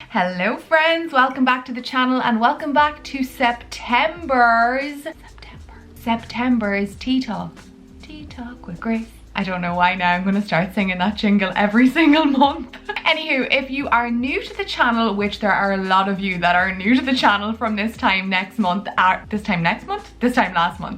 Hello friends, welcome back to the channel and welcome back to September's Tea Talk. Tea Talk with Grace. I don't know why now I'm going to start singing that jingle every single month. Anywho, if you are new to the channel, which there are a lot of you that are new to the channel from this time last month,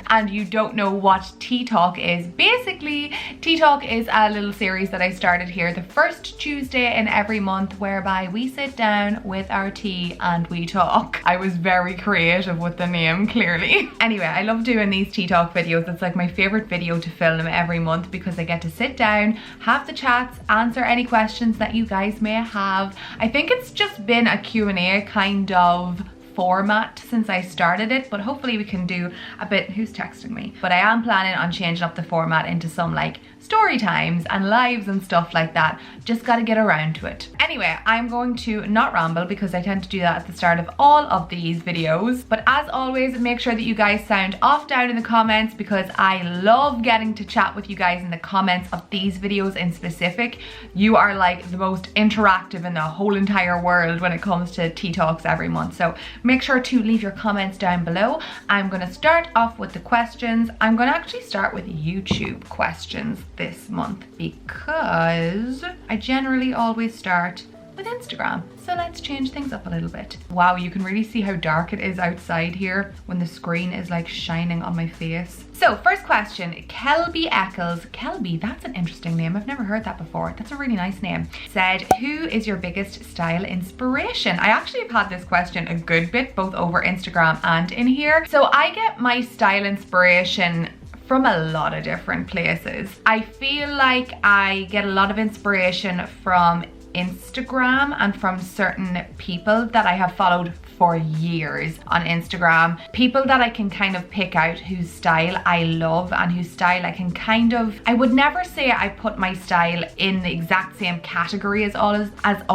and you don't know what Tea Talk is, basically Tea Talk is a little series that I started here the first Tuesday in every month, whereby we sit down with our tea and we talk. I was very creative with the name, clearly. Anyway, I love doing these Tea Talk videos. It's like my favorite video to film every month because I get to sit down, have the chats, answer any questions that you guys may have. I think it's just been a Q&A kind of format since I started it, but hopefully we can do a bit. Who's texting me? But I am planning on changing up the format into some like story times and lives and stuff like that. Just got to get around to it. Anyway, I'm going to not ramble because I tend to do that at the start of all of these videos. But as always, make sure that you guys sound off down in the comments because I love getting to chat with you guys in the comments of these videos in specific. You are like the most interactive in the whole entire world when it comes to Tea Talks every month. So make sure to leave your comments down below. I'm going to start off with the questions. I'm going to actually start with YouTube questions this month because I generally always start with Instagram. So let's change things up a little bit. Wow, you can really see how dark it is outside here when the screen is like shining on my face. So first question, Kelby Eccles. Kelby, that's an interesting name. I've never heard that before. That's a really nice name. Said, who is your biggest style inspiration? I actually have had this question a good bit, both over Instagram and in here. So I get my style inspiration from a lot of different places. I feel like I get a lot of inspiration from Instagram and from certain people that I have followed for years on Instagram. People that I can kind of pick out whose style I love and whose style I can kind of, I would never say I put my style in the exact same category as all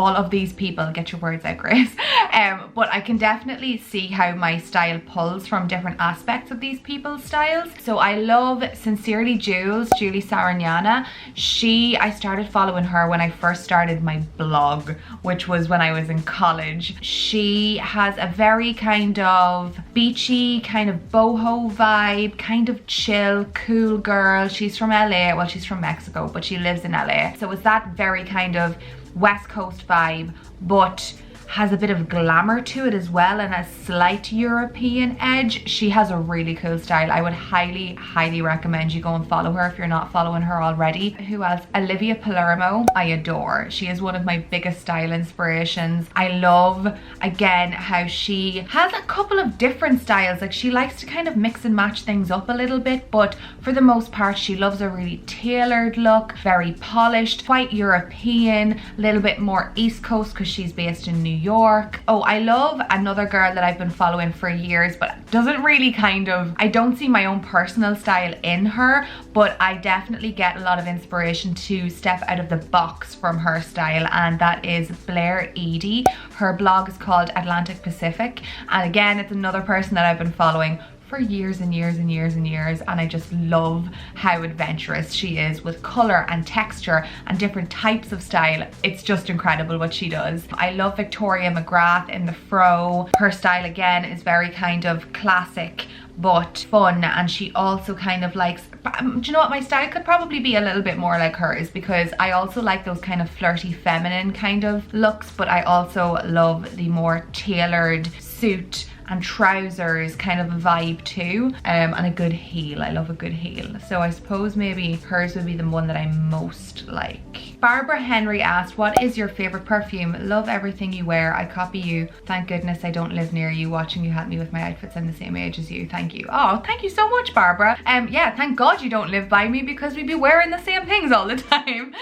of these people. Get your words out, Grace. But I can definitely see how my style pulls from different aspects of these people's styles. So I love Sincerely Jules, Julie Sarignana. I started following her when I first started my blog, which was when I was in college. She has a very kind of beachy, kind of boho vibe, kind of chill, cool girl. She's from LA, well she's from Mexico, but she lives in LA. So it's that very kind of West Coast vibe, but has a bit of glamour to it as well and a slight European edge. She has a really cool style. I would highly recommend you go and follow her if you're not following her already. Who else? Olivia Palermo, I adore. She is one of my biggest style inspirations. I love, again, how she has a couple of different styles. Like she likes to kind of mix and match things up a little bit, but for the most part, she loves a really tailored look, very polished, quite European, a little bit more East Coast because she's based in New York. Oh, I love another girl that I've been following for years, but doesn't really kind of, I don't see my own personal style in her, but I definitely get a lot of inspiration to step out of the box from her style, and that is Blair Edie. Her blog is called Atlantic Pacific, and again, it's another person that I've been following for years and years and years and years, and I just love how adventurous she is with color and texture and different types of style. It's just incredible what she does. I love Victoria McGrath in the fro. Her style again is very kind of classic but fun, and she also kind of likes, do you know what, my style could probably be a little bit more like hers because I also like those kind of flirty feminine kind of looks, but I also love the more tailored suit and trousers kind of a vibe too, and a good heel. I love a good heel. So I suppose maybe hers would be the one that I most like. Barbara Henry asked, what is your favorite perfume? Love everything you wear. I copy you. Thank goodness I don't live near you. Watching you help me with my outfits. I'm the same age as you. Thank you. Oh, thank you so much, Barbara. Yeah, thank God you don't live by me because we'd be wearing the same things all the time.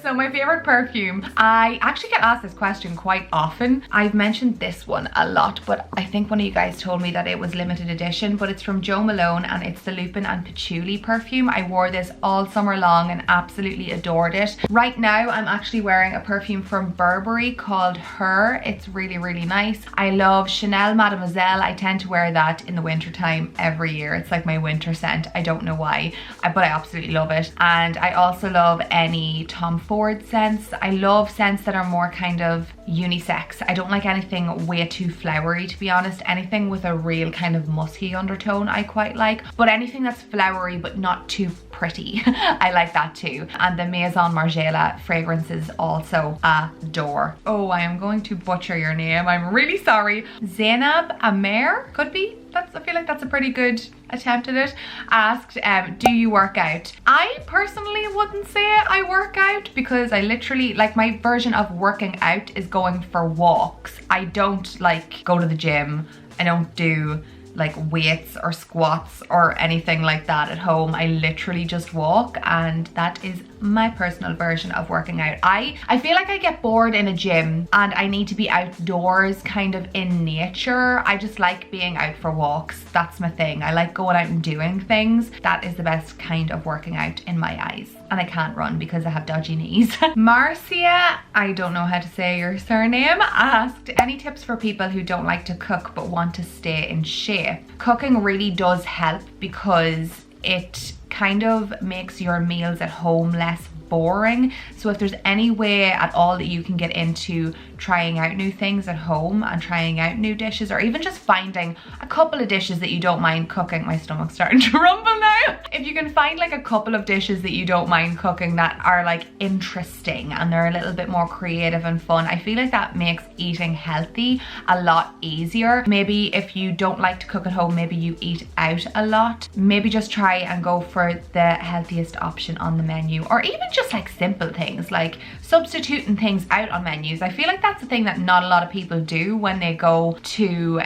So my favorite perfume, I actually get asked this question quite often. I've mentioned this one a lot, but I think one of you guys told me that it was limited edition, but it's from Jo Malone and it's the Lupin and Patchouli perfume. I wore this all summer long and absolutely adored it. Right now I'm actually wearing a perfume from Burberry called Her. It's really nice. I love Chanel Mademoiselle. I tend to wear that in the winter time every year. It's like my winter scent. I don't know why, but I absolutely love it. And I also love any Tom Ford scents. I love scents that are more kind of unisex. I don't like anything way too flowery, to be honest. Anything with a real kind of musky undertone I quite like, but anything that's flowery but not too pretty, I like that too. And the Maison Margiela fragrances also adore. Oh, I am going to butcher your name, I'm really sorry. Zainab Amer, could be? I feel like that's a pretty good attempt at it. Asked, do you work out? I personally wouldn't say I work out, because I literally, like, my version of working out is going for walks. I don't like go to the gym. I don't do like weights or squats or anything like that at home. I literally just walk, and that is my personal version of working out. I feel like I get bored in a gym and I need to be outdoors, kind of in nature. I just like being out for walks. That's my thing. I like going out and doing things. That is the best kind of working out in my eyes. And I can't run because I have dodgy knees. Marcia, I don't know how to say your surname, asked, any tips for people who don't like to cook but want to stay in shape? Cooking really does help, because it kind of makes your meals at home less boring. So if there's any way at all that you can get into trying out new things at home and trying out new dishes, or even just finding a couple of dishes that you don't mind cooking. My stomach's starting to rumble now. If you can find like a couple of dishes that you don't mind cooking that are like interesting and they're a little bit more creative and fun, I feel like that makes eating healthy a lot easier. Maybe if you don't like to cook at home, maybe you eat out a lot, maybe just try and go for the healthiest option on the menu, or even just like simple things like substituting things out on menus. I feel like that's the thing that not a lot of people do when they go to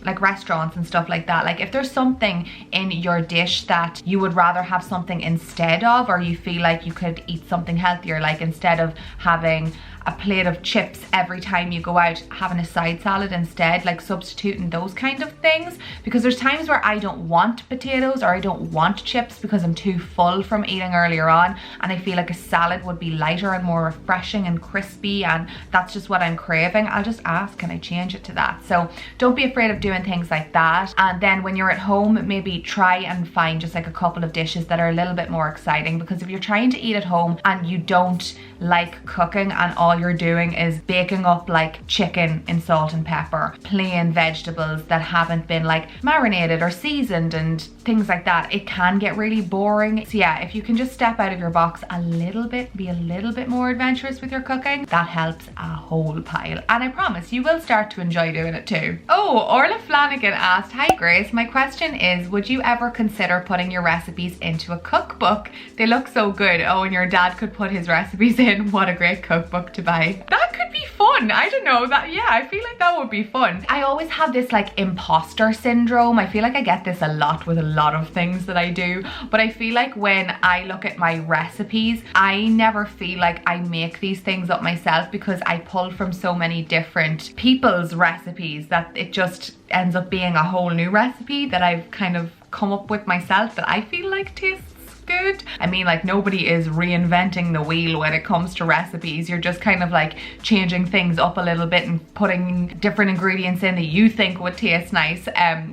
like restaurants and stuff like that. Like if there's something in your dish that you would rather have something instead of, or you feel like you could eat something healthier, like instead of having a plate of chips every time you go out, having a side salad instead, like substituting those kind of things. Because there's times where I don't want potatoes or I don't want chips because I'm too full from eating earlier on, and I feel like a salad would be lighter and more refreshing and crispy, and that's just what I'm craving. I'll just ask, can I change it to that? So don't be afraid of doing things like that. And then when you're at home, maybe try and find just like a couple of dishes that are a little bit more exciting, because if you're trying to eat at home and you don't like cooking and all you're doing is baking up like chicken in salt and pepper, plain vegetables that haven't been like marinated or seasoned and things like that, it can get really boring. So yeah, if you can just step out of your box a little bit, be a little bit more adventurous with your cooking, that helps a whole pile. And I promise you will start to enjoy doing it too. Oh, Orla Flanagan asked, hi Grace, my question is, would you ever consider putting your recipes into a cookbook? They look so good. Oh, and your dad could put his recipes in. What a great cookbook to buy. That could be fun. I don't know, that, yeah, I feel like that would be fun. I always have this like imposter syndrome. I feel like I get this a lot with a lot of things that I do, but I feel like when I look at my recipes, I never feel like I make these things up myself, because I pull from so many different people's recipes that it just ends up being a whole new recipe that I've kind of come up with myself that I feel like tastes good. I mean, like, nobody is reinventing the wheel when it comes to recipes. You're just kind of like changing things up a little bit and putting different ingredients in that you think would taste nice.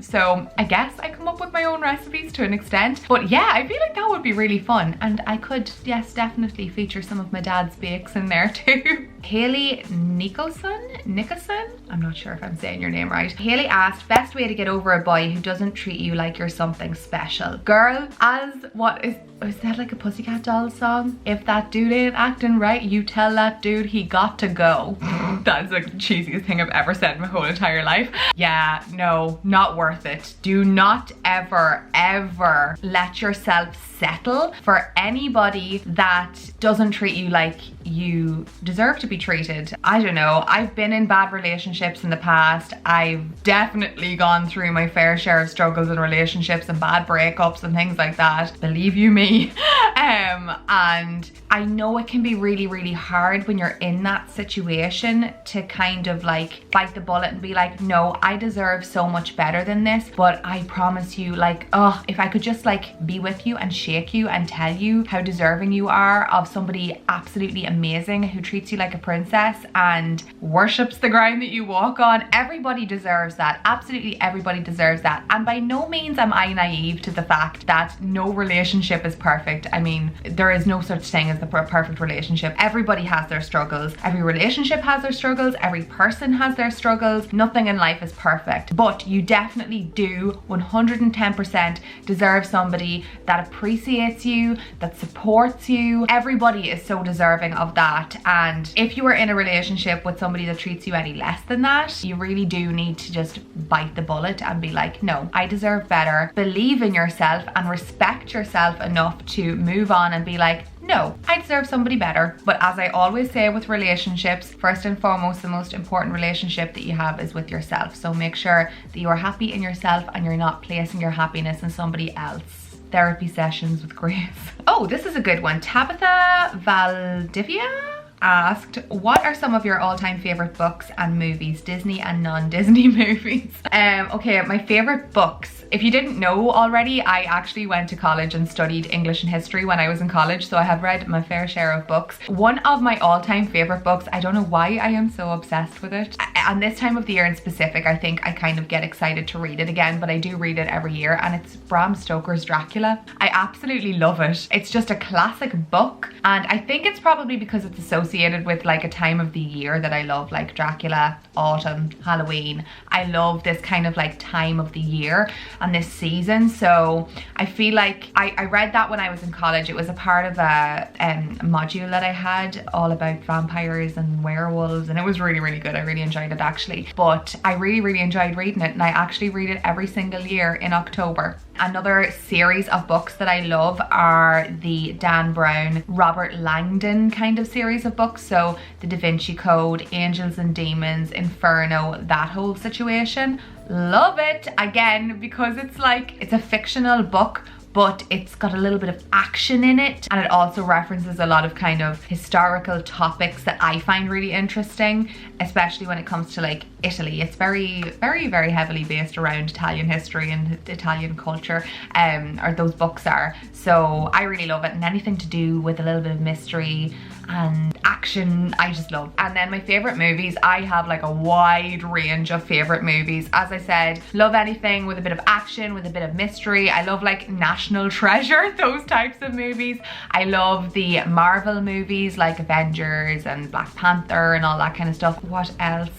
So I guess I come up with my own recipes to an extent, but yeah, I feel like that would be really fun, and I could, yes, definitely feature some of my dad's bakes in there too. Haley Nicholson, I'm not sure if I'm saying your name right. Haley asked, best way to get over a boy who doesn't treat you like you're something special. Girl, as what is that like a Pussycat Dolls song? If that dude ain't acting right, you tell that dude he got to go. That's like the cheesiest thing I've ever said in my whole entire life. Yeah, no, not worth it. Do not ever let yourself settle for anybody that doesn't treat you like you deserve to be treated. I don't know, I've been in bad relationships in the past. I've definitely gone through my fair share of struggles in relationships and bad breakups and things like that, believe you me. And I know it can be really hard when you're in that situation to kind of like bite the bullet and be like, no, I deserve so much better than this, but I promise you, like, oh, if I could just like be with you and shake you and tell you how deserving you are of somebody absolutely amazing amazing, who treats you like a princess and worships the ground that you walk on. Everybody deserves that. Absolutely everybody deserves that. And by no means am I naive to the fact that no relationship is perfect. I mean, there is no such thing as the perfect relationship. Everybody has their struggles. Every relationship has their struggles. Every person has their struggles. Nothing in life is perfect. But you definitely do 110% deserve somebody that appreciates you, that supports you. Everybody is so deserving of that. And if you are in a relationship with somebody that treats you any less than that, you really do need to just bite the bullet and be like, no, I deserve better. Believe in yourself and respect yourself enough to move on and be like, no, I deserve somebody better. But as I always say with relationships, first and foremost, the most important relationship that you have is with yourself. So make sure that you are happy in yourself and you're not placing your happiness in somebody else. Therapy sessions with Grace. Oh, this is a good one. Tabitha Valdivia asked, what are some of your all-time favorite books and movies, Disney and non-Disney movies? Okay, my favorite books. If you didn't know already, I actually went to college and studied English and history when I was in college, so I have read my fair share of books. One of my all-time favorite books, I don't know why I am so obsessed with it. And this time of the year in specific, I think I kind of get excited to read it again, but I do read it every year, and it's Bram Stoker's Dracula. I absolutely love it. It's just a classic book, and I think it's probably because it's associated with like a time of the year that I love, like Dracula, autumn, Halloween. I love this kind of like time of the year and this season, so I feel like I read that when I was in college. It was a part of a module that I had all about vampires and werewolves, and it was really, really good. I really enjoyed it actually, but I really, really enjoyed reading it, and I actually read it every single year in October. Another series of books that I love are the Dan Brown, Robert Langdon kind of series of books. So The Da Vinci Code, Angels and Demons, Inferno, that whole situation. Love it, again, because it's like, it's a fictional book, but it's got a little bit of action in it, and it also references a lot of kind of historical topics that I find really interesting, especially when it comes to like Italy. It's very, very, very heavily based around Italian history and Italian culture, or those books are. So I really love it, and anything to do with a little bit of mystery and action, I just love. And then my favorite movies, I have like a wide range of favorite movies. As I said, love anything with a bit of action, with a bit of mystery. I love like National Treasure, those types of movies. I love the Marvel movies like Avengers and Black Panther and all that kind of stuff. What else?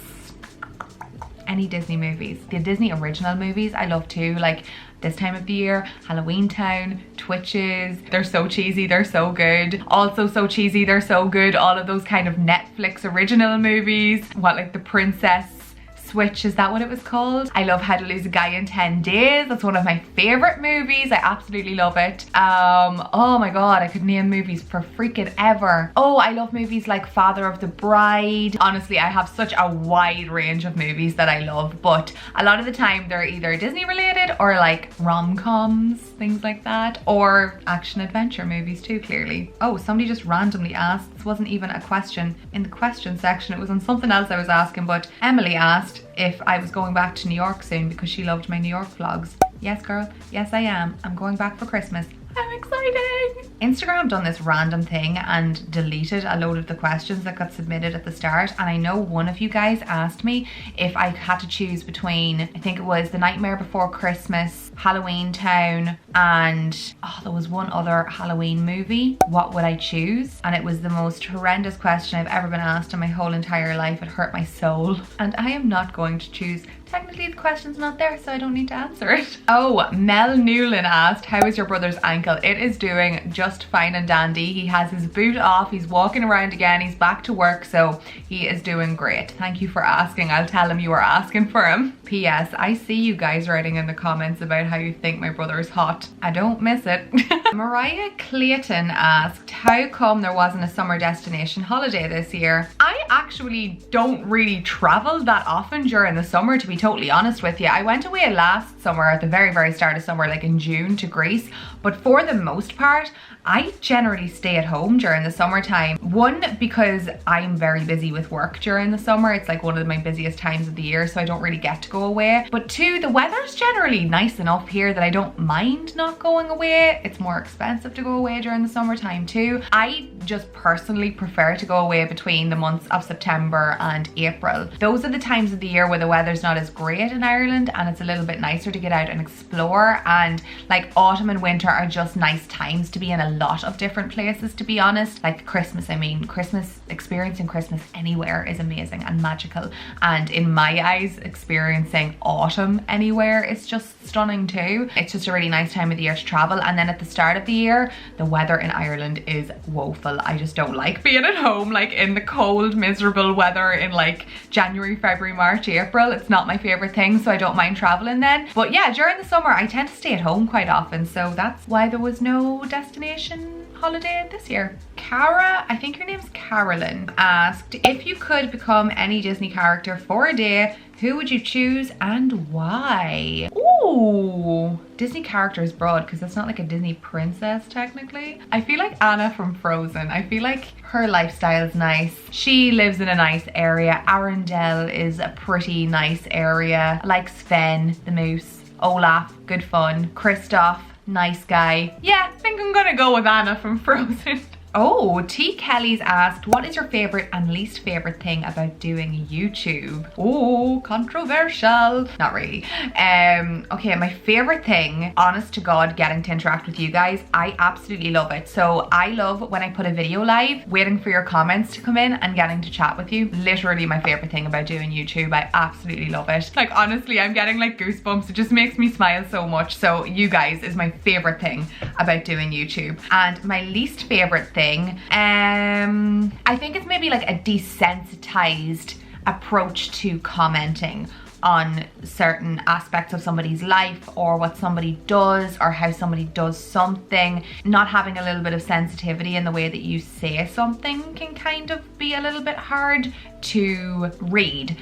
Any Disney movies. The Disney original movies I love too, like this time of the year, Halloween Town, Twitches. They're so cheesy, they're so good. Also so cheesy, they're so good. All of those kind of Netflix original movies. What, like The Princess Switch, is that what it was called? I love How to Lose a Guy in 10 Days. That's one of my favorite movies. I absolutely love it. Oh my god, I could name movies for freaking ever. Oh, I love movies like Father of the Bride. Honestly, I have such a wide range of movies that I love, but a lot of the time they're either Disney related or like rom-coms, things like that, or action adventure movies too, clearly. Oh, somebody just randomly asked, this wasn't even a question in the question section, it was on something else I was asking, but Emily asked if I was going back to New York soon because she loved my New York vlogs. Yes, girl. Yes, I am. I'm going back for Christmas. I'm excited. Instagram done this random thing and deleted a load of the questions that got submitted at the start, and I know one of you guys asked me if I had to choose between, I think it was The Nightmare Before Christmas, Halloween Town, and there was one other Halloween movie. What would I choose? And it was the most horrendous question I've ever been asked in my whole entire life. It hurt my soul, and I am not going to choose. Technically the question's not there, so I don't need to answer it. Oh, Mel Newlin asked, how is your brother's ankle? It is doing just fine and dandy. He has his boot off, he's walking around again, he's back to work, so he is doing great. Thank you for asking. I'll tell him you were asking for him. P.S. I see you guys writing in the comments about how you think my brother is hot. I don't miss it. Mariah Clayton asked, how come there wasn't a summer destination holiday this year? I actually don't really travel that often during the summer, to be totally honest with you. I went away last summer at the very, very start of summer, like in June, to Greece, but for the most part, I generally stay at home during the summertime. One, because I'm very busy with work during the summer. It's like one of my busiest times of the year, so I don't really get to go away. But two, the weather's generally nice enough here that I don't mind not going away. It's more expensive to go away during the summertime too. I just personally prefer to go away between the months of September and April. Those are the times of the year where the weather's not as great in Ireland and it's a little bit nicer to get out and explore, and like autumn and winter are just nice times to be in a lot of different places, to be honest. Like Christmas, I mean, experiencing Christmas anywhere is amazing and magical, and in my eyes experiencing autumn anywhere is just stunning too. It's just a really nice time of the year to travel. And then at the start of the year, the weather in Ireland is woeful. I just don't like being at home like in the cold miserable weather in like January, February, March, April. It's not my favorite thing, so I don't mind traveling then. But yeah, during the summer I tend to stay at home quite often, so that's why there was no destination holiday this year. Cara, I think your name's Carolyn, asked, if you could become any Disney character for a day, who would you choose and why? Ooh, Disney character is broad because it's not like a Disney princess technically. I feel like Anna from Frozen. I feel like her lifestyle is nice. She lives in a nice area. Arendelle is a pretty nice area. I like Sven, the moose. Olaf, good fun. Kristoff, nice guy. Yeah, I think I'm gonna go with Anna from Frozen. Oh, T. Kelly's asked, what is your favorite and least favorite thing about doing YouTube? Oh, controversial. Not really. Okay, my favorite thing, honest to God, getting to interact with you guys. I absolutely love it. So I love when I put a video live, waiting for your comments to come in and getting to chat with you. Literally my favorite thing about doing YouTube. I absolutely love it. Like honestly, I'm getting like goosebumps. It just makes me smile so much. So you guys is my favorite thing about doing YouTube. And my least favorite thing, I think it's maybe like a desensitized approach to commenting on certain aspects of somebody's life or what somebody does or how somebody does something. Not having a little bit of sensitivity in the way that you say something can kind of be a little bit hard to read.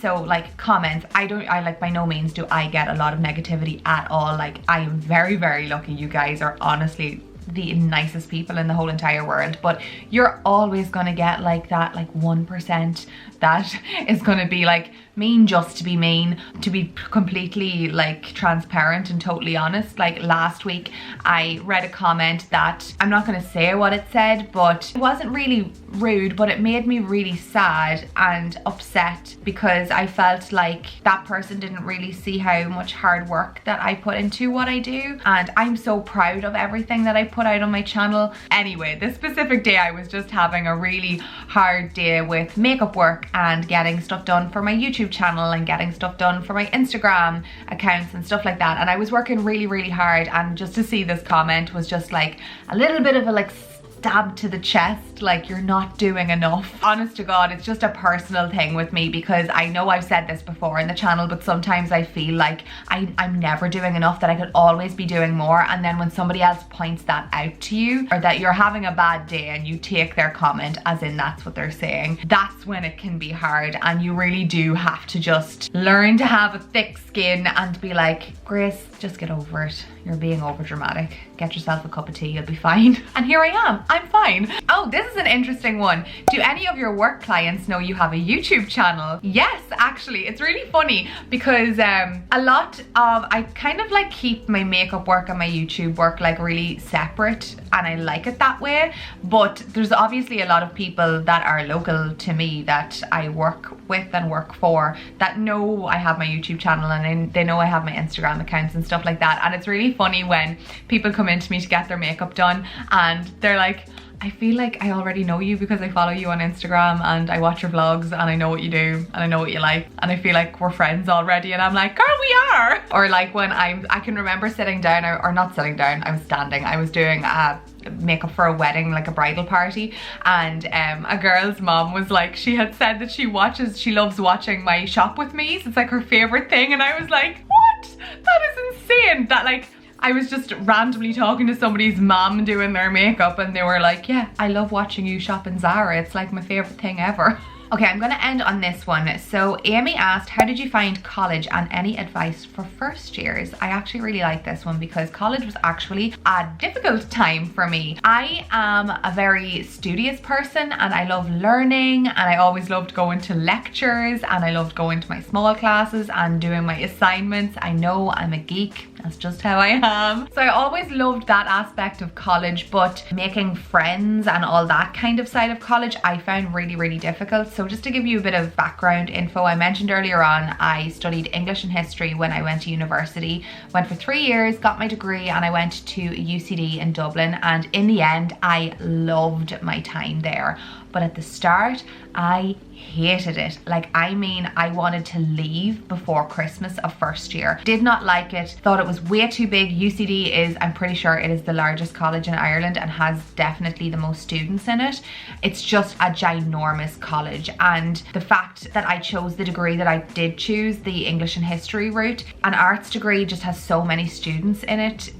So like comments, I like by no means do I get a lot of negativity at all. Like I am very, very lucky. You guys are honestly the nicest people in the whole entire world, but you're always gonna get like that like 1% that is gonna be like mean just to be mean. To be completely like transparent and totally honest, like last week I read a comment that I'm not gonna say what it said, but it wasn't really rude, but it made me really sad and upset because I felt like that person didn't really see how much hard work that I put into what I do, and I'm so proud of everything that I put out on my channel. Anyway, this specific day I was just having a really hard day with makeup work and getting stuff done for my YouTube channel and getting stuff done for my Instagram accounts and stuff like that, and I was working really, really hard, and just to see this comment was just like a little bit of a like stab to the chest, like you're not doing enough. Honest to God, it's just a personal thing with me because I know I've said this before in the channel, but sometimes I feel like I'm never doing enough, that I could always be doing more. And then when somebody else points that out to you, or that you're having a bad day and you take their comment as in that's what they're saying, that's when it can be hard, and you really do have to just learn to have a thick skin and be like, Grace, just get over it. You're being over dramatic. Get yourself a cup of tea, you'll be fine. And here I am, I'm fine. Oh, this is an interesting one. Do any of your work clients know you have a YouTube channel? Yes, actually, it's really funny because a lot of, I kind of like keep my makeup work and my YouTube work like really separate, and I like it that way. But there's obviously a lot of people that are local to me that I work with and work for that know I have my YouTube channel, and they know I have my Instagram accounts and stuff like that. And it's really funny when people come into me to get their makeup done and they're like, I feel like I already know you because I follow you on Instagram and I watch your vlogs and I know what you do and I know what you like, and I feel like we're friends already. And I'm like, girl, we are. Or like when I can remember sitting down, or not sitting down, I was standing, I was doing makeup for a wedding, like a bridal party, and a girl's mom was like, she had said that she loves watching my shop with me, so it's like her favorite thing. And I was like, what? That is insane. That like, I was just randomly talking to somebody's mom doing their makeup and they were like, yeah, I love watching you shop in Zara. It's like my favorite thing ever. Okay, I'm gonna end on this one. So Amy asked, how did you find college and any advice for first years? I actually really like this one because college was actually a difficult time for me. I am a very studious person and I love learning, and I always loved going to lectures, and I loved going to my small classes and doing my assignments. I know I'm a geek. That's just how I am. So I always loved that aspect of college, but making friends and all that kind of side of college I found really, really difficult. So just to give you a bit of background info, I mentioned earlier on I studied English and history when I went to university. Went for 3 years, got my degree, and I went to UCD in Dublin, and in the end I loved my time there. But at the start I hated it. Like, I mean, I wanted to leave before Christmas of first year. Did not like it, thought it was way too big. UCD is, I'm pretty sure it is the largest college in Ireland and has definitely the most students in it. It's just a ginormous college, and the fact that I chose the degree that I did choose, the English and history route, an arts degree just has so many students in it.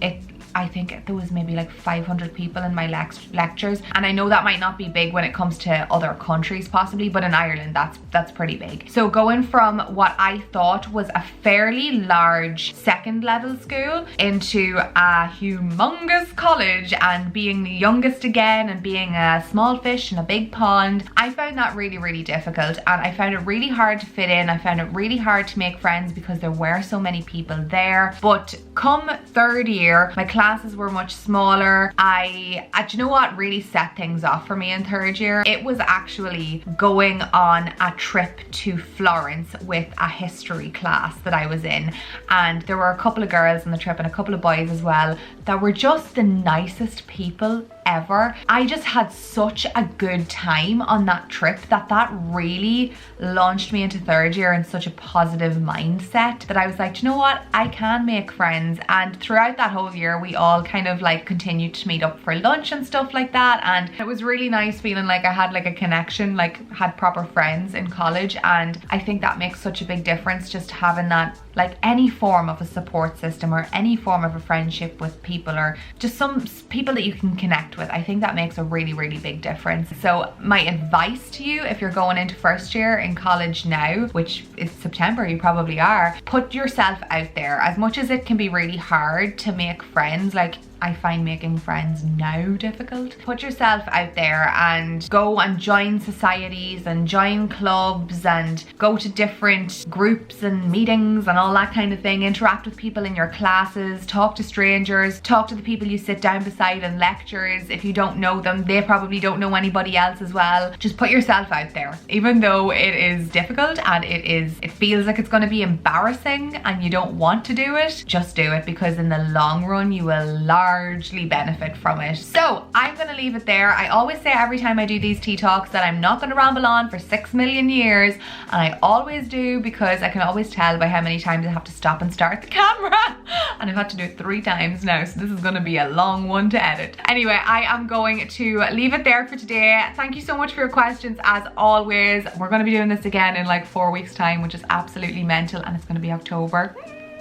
I think there was maybe like 500 people in my lectures, and I know that might not be big when it comes to other countries possibly, but in Ireland that's pretty big. So going from what I thought was a fairly large second level school into a humongous college, and being the youngest again and being a small fish in a big pond, I found that really, really difficult, and I found it really hard to fit in. I found it really hard to make friends because there were so many people there. But come third year, my classes were much smaller. Do you know what really set things off for me in third year? It was actually going on a trip to Florence with a history class that I was in, and there were a couple of girls on the trip and a couple of boys as well that were just the nicest people ever. I just had such a good time on that trip that really launched me into third year in such a positive mindset that I was like, you know what, I can make friends. And throughout that whole year we all kind of like continued to meet up for lunch and stuff like that, and it was really nice feeling like I had like a connection, like had proper friends in college. And I think that makes such a big difference, just having that, like any form of a support system or any form of a friendship with people, or just some people that you can connect with. I think that makes a really, really big difference. So my advice to you, if you're going into first year in college now, which is September, you probably are, put yourself out there. As much as it can be really hard to make friends, like I find making friends now difficult. Put yourself out there and go and join societies and join clubs and go to different groups and meetings and all that kind of thing. Interact with people in your classes, talk to strangers, talk to the people you sit down beside in lectures. If you don't know them, they probably don't know anybody else as well. Just put yourself out there. Even though it is difficult and it feels like it's going to be embarrassing and you don't want to do it, just do it, because in the long run you will largely benefit from it. So I'm gonna leave it there. I always say every time I do these tea talks that I'm not gonna ramble on for 6 million years, and I always do, because I can always tell by how many times I have to stop and start the camera, and I've had to do it 3 times now, so this is gonna be a long one to edit. Anyway, I am going to leave it there for today. Thank you so much for your questions as always. We're gonna be doing this again in like 4 weeks time, which is absolutely mental, and it's gonna be October.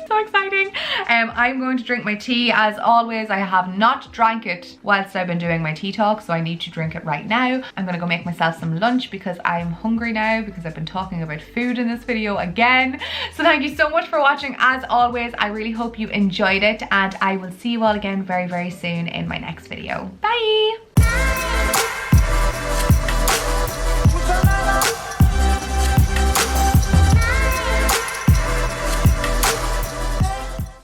So exciting. I'm going to drink my tea as always. I have not drank it whilst I've been doing my tea talk, so I need to drink it right now. I'm gonna go make myself some lunch because I'm hungry now, because I've been talking about food in this video again. So thank you so much for watching as always. I really hope you enjoyed it, and I will see you all again very, very soon in my next video. Bye.